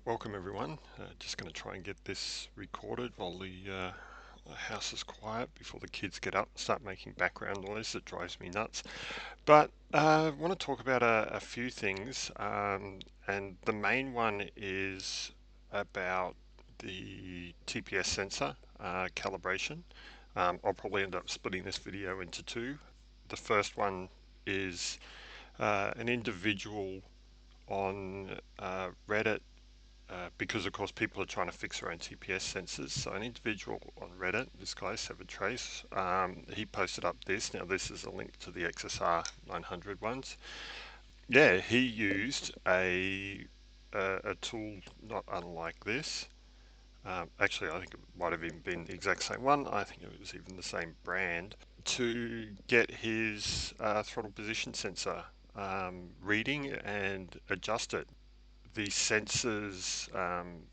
Welcome everyone. Just going to try and get this recorded while the house is quiet before the kids get up and start making background noise that drives me nuts. But I want to talk about a few things, and the main one is about the TPS sensor calibration. I'll probably end up splitting this video into two. The first one is an individual on Reddit, because of course people are trying to fix their own TPS sensors. So an individual on Reddit, this guy Severed Trace, he posted up this. Now this is a link to the XSR 900 ones. Yeah, he used a tool not unlike this. Actually, I think it might have even been the exact same one. I think it was even the same brand to get his throttle position sensor reading and adjust it. The sensors,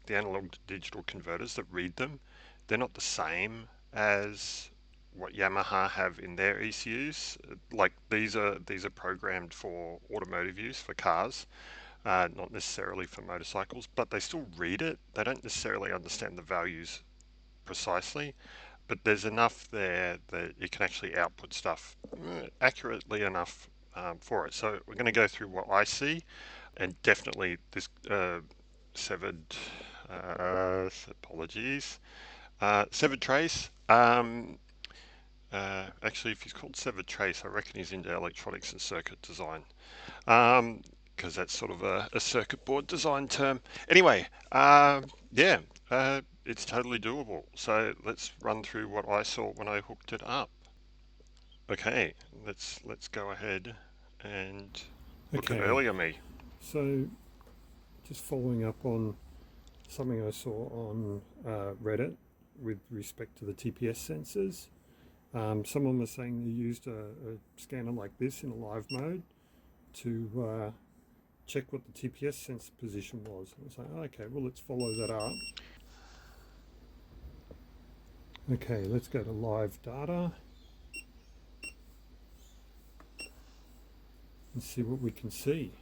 the analog to digital converters that read them, they're not the same as what Yamaha have in their ECUs. Like these are programmed for automotive use for cars, not necessarily for motorcycles, but they still read it. They don't necessarily understand the values precisely, but there's enough there that you can actually output stuff accurately enough for it. So we're going to go through what I see, and definitely this severed. Apologies. Severed Trace. Actually, if he's called Severed Trace, I reckon he's into electronics and circuit design. Because that's sort of a circuit board design term. Anyway, yeah, it's totally doable. So let's run through what I saw when I hooked it up. Okay, let's go ahead and look at Okay, earlier me. so just following up on something I saw on Reddit with respect to the TPS sensors. Someone was saying they used a scanner like this in a live mode to check what the TPS sensor position was. I was like, okay, well, let's follow that up. Okay, let's go to live data and see what we can see.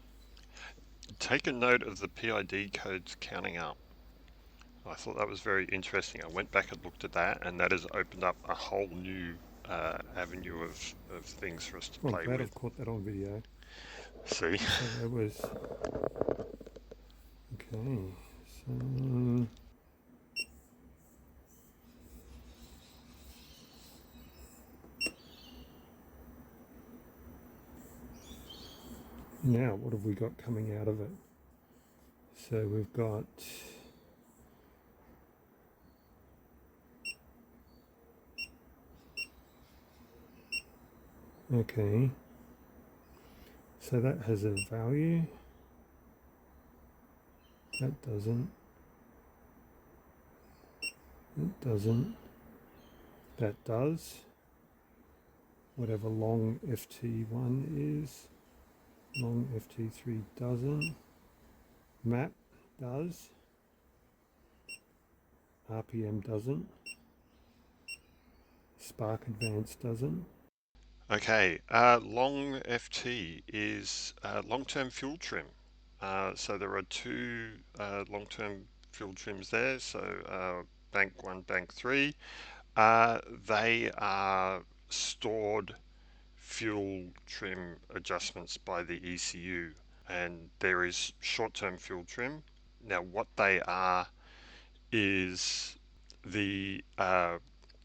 Take a note of the PID codes counting up. I thought that was very interesting. I went back and looked at that, and that has opened up a whole new avenue of things for us to Well, I'm play glad with. I've caught that on video. See? So that was okay. So now, what have we got coming out of it? So we've got okay. So that has a value. That doesn't. It doesn't. That does. Whatever long FT1 is. Long FT3 doesn't. Map does. RPM doesn't. Spark Advance doesn't. Okay, long FT is long-term fuel trim. So there are two long-term fuel trims there. So bank 1, bank 3. They are stored fuel trim adjustments by the ECU, and there is short-term fuel trim. Now, what they are is the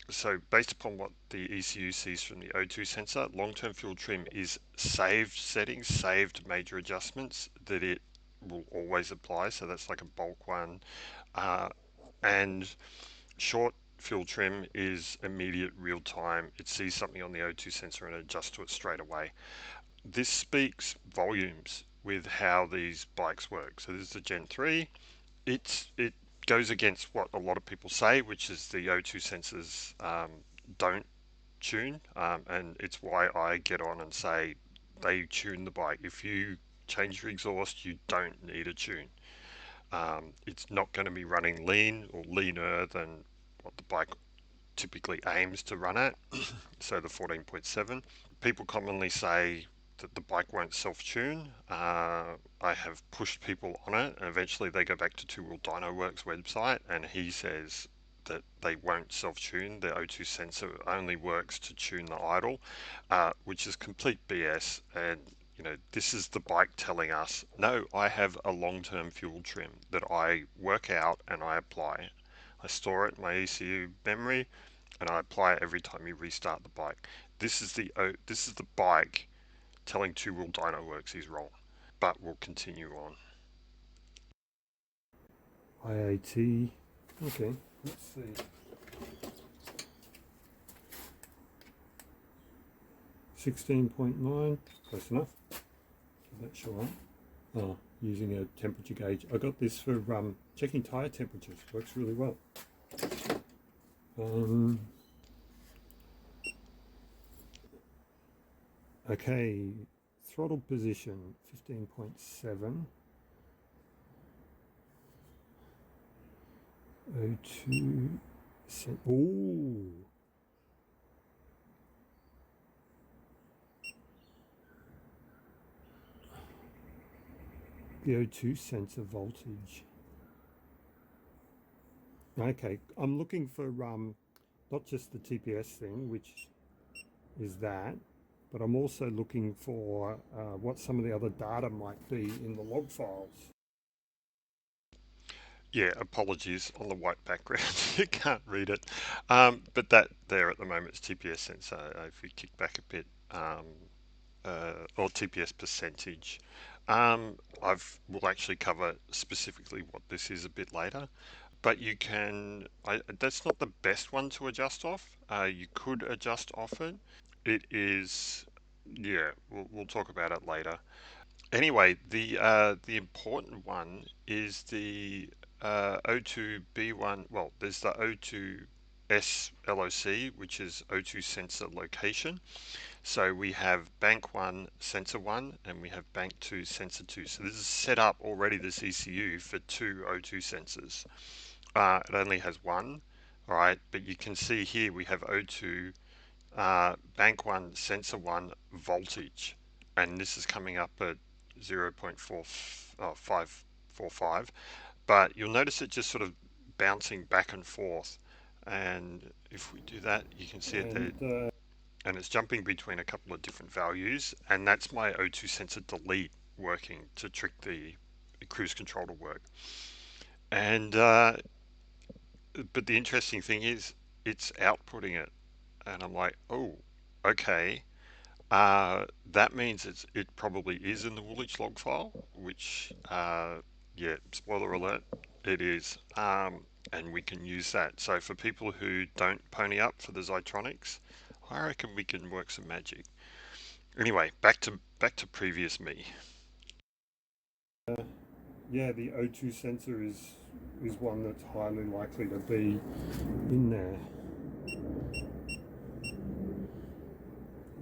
so based upon what the ECU sees from the O2 sensor, long-term fuel trim is saved settings, saved major adjustments that it will always apply. So that's like a bulk one, and short fuel trim is immediate real time. It sees something on the O2 sensor and adjusts to it straight away. This speaks volumes with how these bikes work. So this is the Gen 3. It goes against what a lot of people say, which is the O2 sensors don't tune, and it's why I get on and say they tune the bike. If you change your exhaust, you don't need a tune. It's not going to be running lean or leaner than what the bike typically aims to run at. So the 14.7. People commonly say that the bike won't self-tune. I have pushed people on it, and eventually they go back to Two Wheel Dyno Works website, and he says that they won't self-tune. The O2 sensor only works to tune the idle, which is complete BS. And this is the bike telling us, no, I have a long-term fuel trim that I work out and I apply. I store it in my ECU memory, and I apply it every time you restart the bike. This is the bike telling Two Wheel Dyno Works he's wrong, but we'll continue on. IAT. Okay, let's see. 16.9, close enough. Give that show up. Oh, using a temperature gauge. I got this for checking tyre temperatures. Works really well. Okay, throttle position 15.7. O2. Ooh. The O2 sensor voltage. Okay, I'm looking for not just the TPS thing, which is that, but I'm also looking for what some of the other data might be in the log files. Yeah, apologies on the white background. You can't read it. But that there at the moment is TPS sensor. If we kick back a bit, or TPS percentage. We'll actually cover specifically what this is a bit later. But you can, that's not the best one to adjust off. You could adjust off it. It is, yeah, we'll talk about it later. Anyway, the important one is the O2B1. Well, there's the O2S LOC, which is O2 sensor location. So we have bank 1 sensor 1 and we have bank 2 sensor 2. So this is set up already, this ECU, for two O2 sensors. It only has one, all right, but you can see here we have O2 bank 1 sensor 1 voltage, and this is coming up at 0.545, but you'll notice it just sort of bouncing back and forth. And if we do that, you can see it there, And and it's jumping between a couple of different values, and that's my O2 sensor delete working to trick the cruise control to work. And but the interesting thing is it's outputting it, and I'm like, oh, okay. That means it probably is in the Woolwich log file, which yeah, spoiler alert, it is. And we can use that. So for people who don't pony up for the Zytronics, I reckon we can work some magic. Anyway, back to previous me. yeah, the O2 sensor is one that's highly likely to be in there.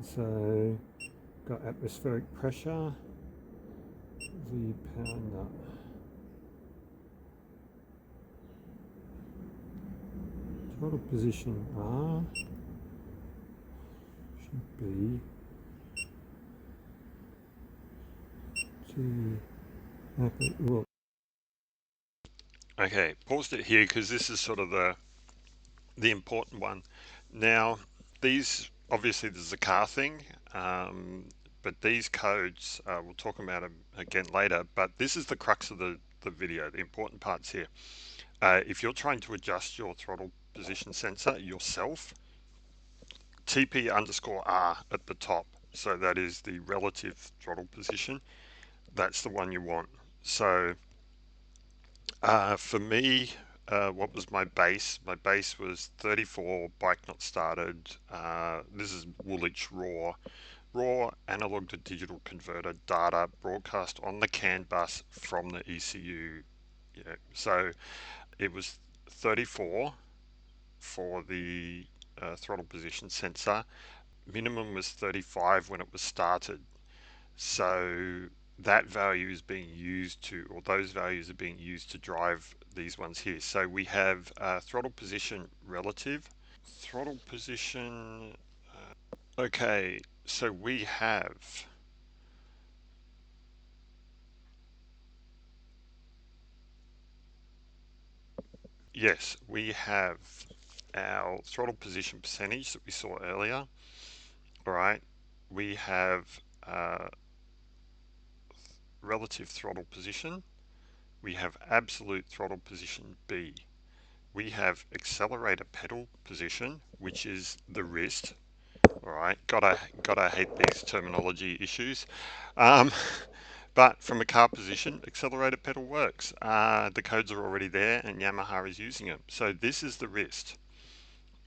So, got atmospheric pressure, the power nut. Throttle position R should be to well, Okay, paused it here because this is sort of the important one. Now, these obviously this is a car thing, but these codes we'll talk about them again later. But this is the crux of the video. The important parts here. If you're trying to adjust your throttle position sensor yourself, TP underscore R at the top. So that is the relative throttle position. That's the one you want. So for me, what was my base? My base was 34, bike not started. This is Woolwich raw analog to digital converter data broadcast on the CAN bus from the ECU. Yeah, so it was 34 for the throttle position sensor. Minimum was 35 when it was started. So that value is being used to, or those values are being used to drive these ones here. So we have throttle position relative, throttle position. Okay, so we have yes, we have our throttle position percentage that we saw earlier. All right, we have uh, relative throttle position. We have absolute throttle position B. We have accelerator pedal position, which is the wrist. All right, gotta hate these terminology issues. Um, but from a car position, accelerator pedal works. The codes are already there, and Yamaha is using them. So this is the wrist.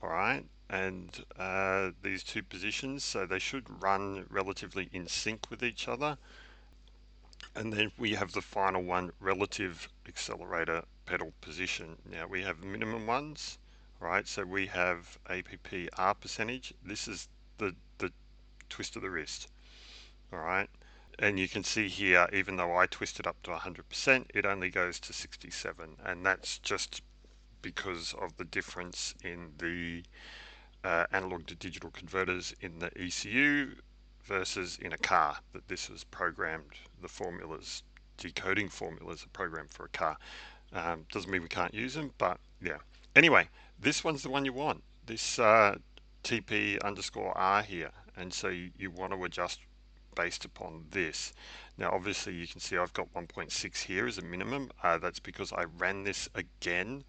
All right, and these two positions, so they should run relatively in sync with each other. And then we have the final one, relative accelerator pedal position. Now we have minimum ones, right? So we have APP R percentage. This is the twist of the wrist, all right? And you can see here, even though I twist it up to 100%, it only goes to 67. And that's just because of the difference in the analog to digital converters in the ECU versus in a car, that this was programmed, the formulas, decoding formulas are programmed for a car. Doesn't mean we can't use them, but yeah. Anyway, this one's the one you want, this TP underscore R here. And so you want to adjust based upon this. Now, obviously, you can see I've got 1.6 here as a minimum. That's because I ran this again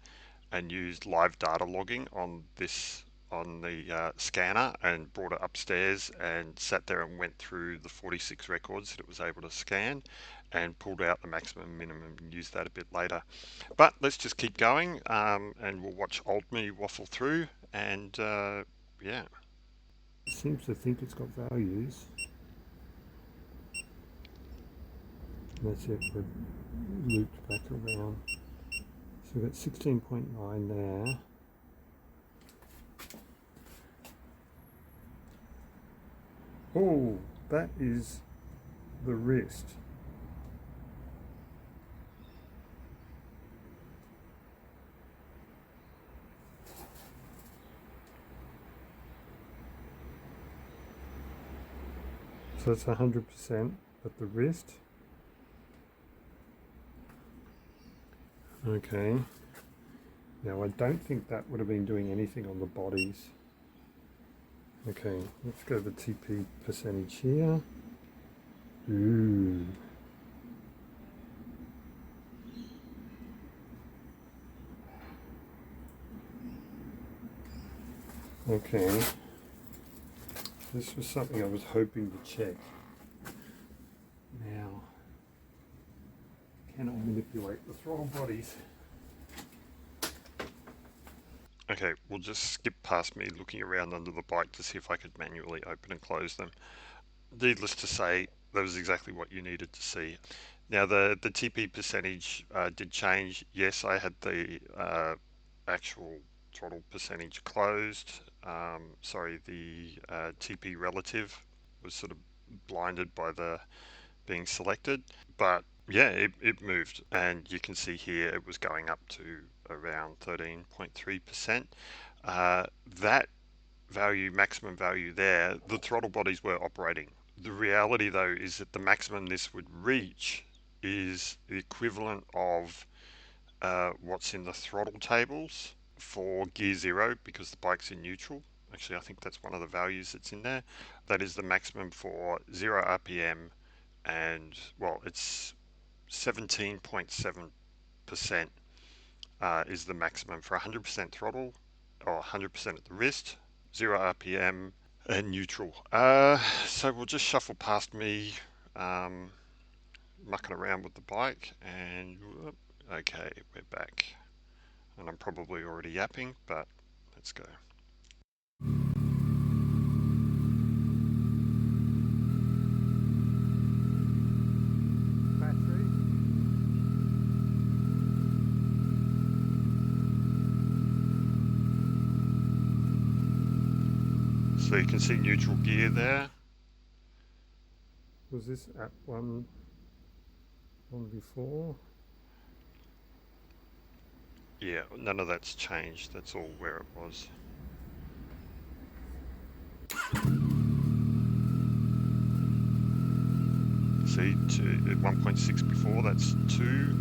and used live data logging on this on the scanner and brought it upstairs and sat there and went through the 46 records that it was able to scan and pulled out the maximum and minimum and used that a bit later. But let's just keep going and we'll watch old me waffle through and yeah. It seems to think it's got values. That's it, we're looped back around. So we've got 16.9 there. Oh, that is the wrist. So it's 100% at the wrist. Okay. Now I don't think that would have been doing anything on the bodies. Okay, let's go to the TP percentage here. Ooh. Okay. This was something I was hoping to check. Now, can I manipulate the throttle bodies? Okay, we'll just skip past me looking around under the bike to see if I could manually open and close them. Needless to say, that was exactly what you needed to see. Now the TP percentage did change. Yes, I had the actual throttle percentage closed. Sorry, the TP relative was sort of blinded by the being selected, but yeah, it moved, and you can see here it was going up to around 13.3%. That value, maximum value there, the throttle bodies were operating. The reality though is that the maximum this would reach is the equivalent of what's in the throttle tables for gear zero because the bike's in neutral. Actually, I think that's one of the values that's in there. That is the maximum for 0 RPM and, well, it's 17.7% is the maximum for 100% throttle or 100% at the wrist, 0 RPM, and neutral. So we'll just shuffle past me mucking around with the bike and okay, we're back. And I'm probably already yapping, but let's go. Battery. So you can see neutral gear there. Was this at one before? Yeah, none of that's changed. That's all where it was. See, 1.6 before, that's 2.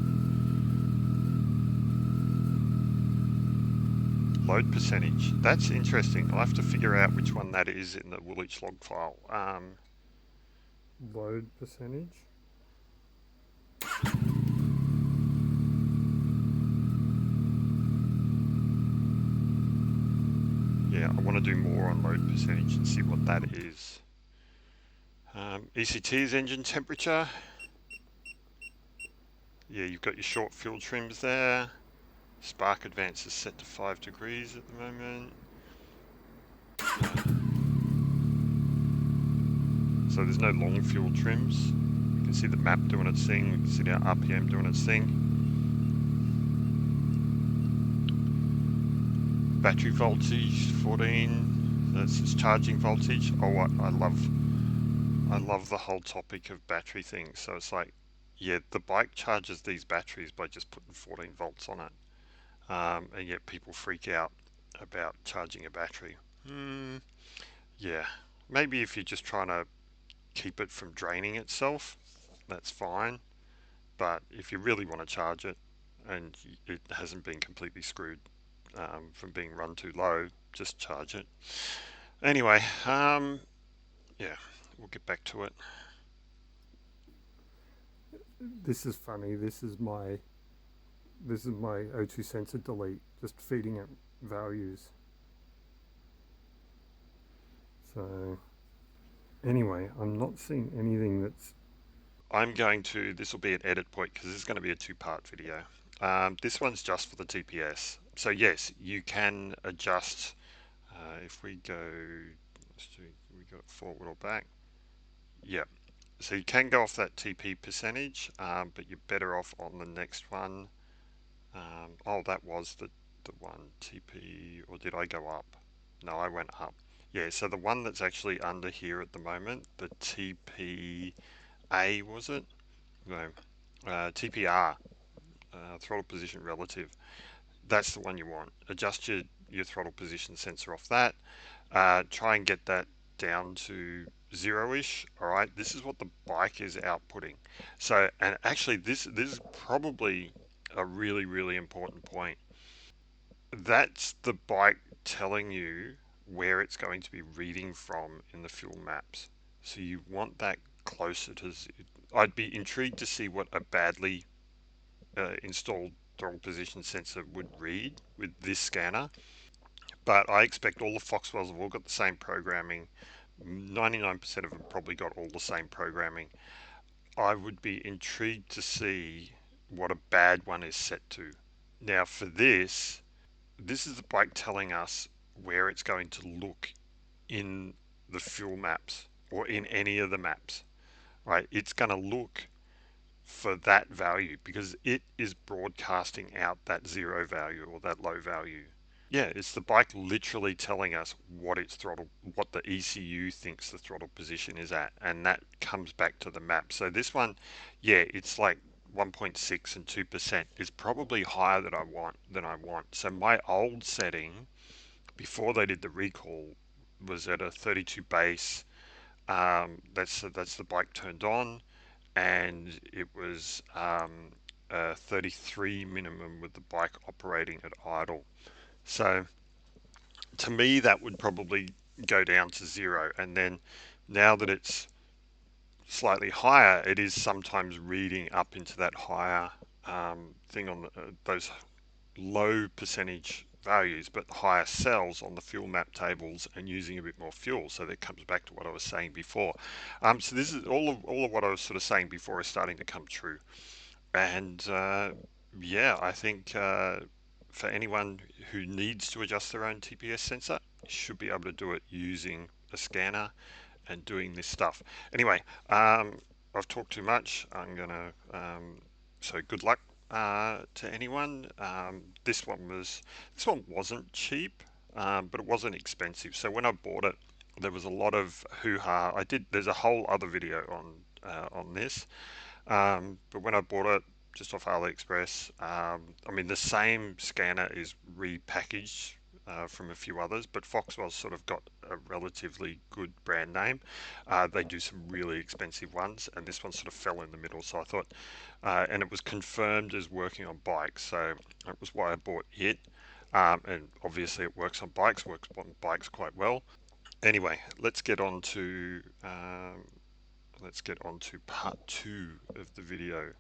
Load percentage. That's interesting. I'll have to figure out which one that is in the Woolwich log file. Load percentage. Yeah, I want to do more on load percentage and see what that is. ECT is engine temperature. Yeah, you've got your short fuel trims there. Spark advance is set to 5 degrees at the moment. So there's no long fuel trims. You can see the map doing its thing. You can see the RPM doing its thing. Battery voltage 14. That's its charging voltage. Oh, I love the whole topic of battery things. So it's like, yeah, the bike charges these batteries by just putting 14 volts on it, and yet people freak out about charging a battery. Yeah, maybe if you're just trying to keep it from draining itself, that's fine. But if you really want to charge it and it hasn't been completely screwed from being run too low, just charge it. Anyway, yeah, we'll get back to it. This is funny. This is my O2 sensor delete, just feeding it values. So anyway, I'm not seeing anything that's This will be an edit point because this is going to be a two-part video. This one's just for the TPS. So yes, you can adjust, if we go, we got forward or back. Yeah, so you can go off that TP percentage, but you're better off on the next one. Oh, that was the one TP, or did I go up? No, I went up. Yeah, so the one that's actually under here at the moment, the TPA, was it? No, TPR, throttle position relative. That's the one you want. Adjust your throttle position sensor off that. Try and get that down to zero-ish. All right, this is what the bike is outputting. So, and actually, this is probably a really important point. That's the bike telling you where it's going to be reading from in the fuel maps. So you want that closer to. I'd be intrigued to see what a badly installed throttle position sensor would read with this scanner. But I expect all the Foxwells have all got the same programming. 99% of them probably got all the same programming. I would be intrigued to see what a bad one is set to. Now, for this is the bike telling us where it's going to look in the fuel maps or in any of the maps, right? It's going to look for that value because it is broadcasting out that zero value or that low value. Yeah, it's the bike literally telling us what the ECU thinks the throttle position is at, and that comes back to the map. So this one, yeah, it's like 1.6 and 2%. Is probably higher than I want. So my old setting before they did the recall was at a 32 base. That's the bike turned on, and it was a 33 minimum with the bike operating at idle. So to me, that would probably go down to zero. And then now that it's slightly higher, it is sometimes reading up into that higher thing on those low percentage values, but higher cells on the fuel map tables and using a bit more fuel. So that comes back to what I was saying before. So this is all of what I was sort of saying before is starting to come true. And yeah, I think for anyone who needs to adjust their own TPS sensor, you should be able to do it using a scanner and doing this stuff. Anyway, I've talked too much. So good luck to anyone. This one wasn't cheap, but it wasn't expensive. So when I bought it, there was a lot of hoo-ha. There's a whole other video on this. But when I bought it just off AliExpress, I mean, the same scanner is repackaged from a few others, but Foxwell's sort of got a relatively good brand name. They do some really expensive ones, and this one sort of fell in the middle. So I thought, and it was confirmed as working on bikes, so that was why I bought it. And obviously it works on bikes quite well. Anyway, let's get on to part two of the video.